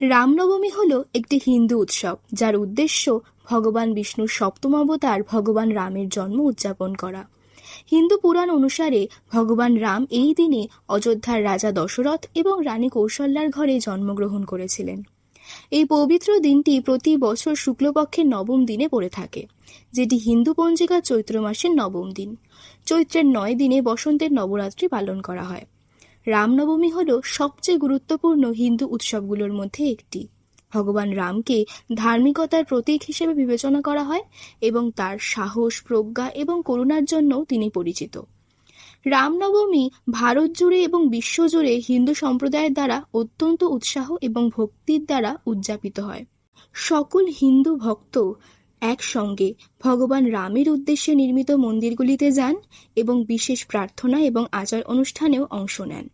রামনবমী হল একটি হিন্দু উৎসব যার উদ্দেশ্য ভগবান বিষ্ণুর সপ্তম অবতার ভগবান রামের জন্ম উদযাপন করা। হিন্দু পুরাণ অনুসারে ভগবান রাম এই দিনে অযোধ্যার রাজা দশরথ এবং রানী কৌশল্যার ঘরে জন্মগ্রহণ করেছিলেন। এই পবিত্র দিনটি প্রতি বছর শুক্লপক্ষের নবম দিনে পড়ে থাকে, যেটি হিন্দু পঞ্জিকার চৈত্র মাসের নবম দিন। চৈত্রের 9 দিনে বসন্তের নবরাত্রি পালন করা হয়। রামনবমী হল সবচেয়ে গুরুত্বপূর্ণ হিন্দু উৎসবগুলোর মধ্যে একটি। ভগবান রামকে ধার্মিকতার প্রতীক হিসেবে বিবেচনা করা হয় এবং তার সাহস, প্রজ্ঞা এবং করুণার জন্য তিনি পরিচিত। রামনবমী ভারত জুড়ে এবং বিশ্বজুড়ে হিন্দু সম্প্রদায়ের দ্বারা অত্যন্ত উৎসাহ এবং ভক্তির দ্বারা উদযাপিত হয়। সকল হিন্দু ভক্ত একসঙ্গে ভগবান রামের উদ্দেশ্যে নির্মিত মন্দিরগুলিতে যান এবং বিশেষ প্রার্থনা এবং আচার অনুষ্ঠানেও অংশ নেন।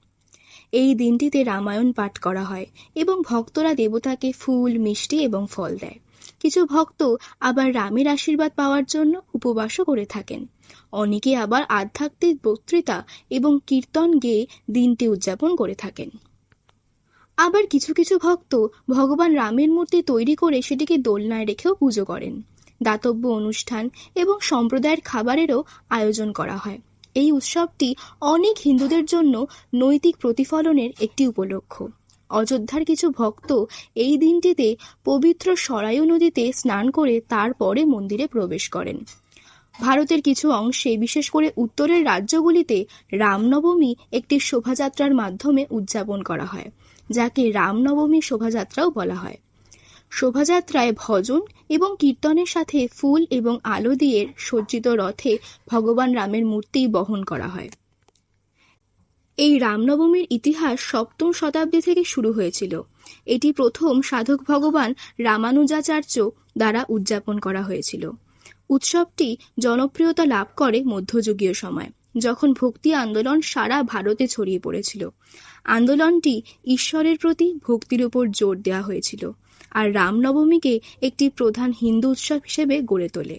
এই দিনটিতে রামায়ণ পাঠ করা হয় এবং ভক্তরা দেবতাকে ফুল, মিষ্টি এবং ফল দেয়। কিছু ভক্ত আবার রামের আশীর্বাদ পাওয়ার জন্য উপবাসও করে থাকেন। অনেকে আবার আধ্যাত্মিক বক্তৃতা এবং কীর্তন গেয়ে দিনটি উদযাপন করে থাকেন। আবার কিছু কিছু ভক্ত ভগবান রামের মূর্তি তৈরি করে সেটিকে দোলনায় রেখেও পুজো করেন। দাতব্য অনুষ্ঠান এবং সম্প্রদায়ের খাবারেরও আয়োজন করা হয়। এই উৎসবটি অনেক হিন্দুদের জন্য নৈতিক প্রতিফলনের একটি উপলক্ষ। অযোধ্যার কিছু ভক্ত এই দিনটিতে পবিত্র সরায়ু নদীতে স্নান করে তারপরে মন্দিরে প্রবেশ করেন। ভারতের কিছু অংশে, বিশেষ করে উত্তরের রাজ্যগুলিতে, রামনবমী একটি শোভাযাত্রার মাধ্যমে উদযাপন করা হয়, যাকে রামনবমী শোভাযাত্রাও বলা হয়। শোভাযাত্রায় ভজন এবং কীর্তনের সাথে ফুল এবং আলো দিয়ে সজ্জিত রথে ভগবান রামের মূর্তি বহন করা হয়। এই রামনবমীর ইতিহাস 7ম শতাব্দী থেকে শুরু হয়েছিল। এটি প্রথম সাধক ভগবান রামানুজাচার্য দ্বারা উদযাপন করা হয়েছিল। উৎসবটি জনপ্রিয়তা লাভ করে মধ্যযুগীয় সময়, যখন ভক্তি আন্দোলন সারা ভারতে ছড়িয়ে পড়েছিল। আন্দোলনটি ঈশ্বরের প্রতি ভক্তির উপর জোর দেওয়া হয়েছিল আর রামনবমীকে একটি প্রধান হিন্দু উৎসব হিসেবে গড়ে তোলে।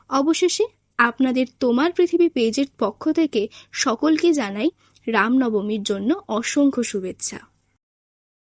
অবশেষে আপনাদের তোমার পৃথিবী পেজের পক্ষ থেকে সকলকে জানাই রামনবমীর জন্য অসংখ্য শুভেচ্ছা।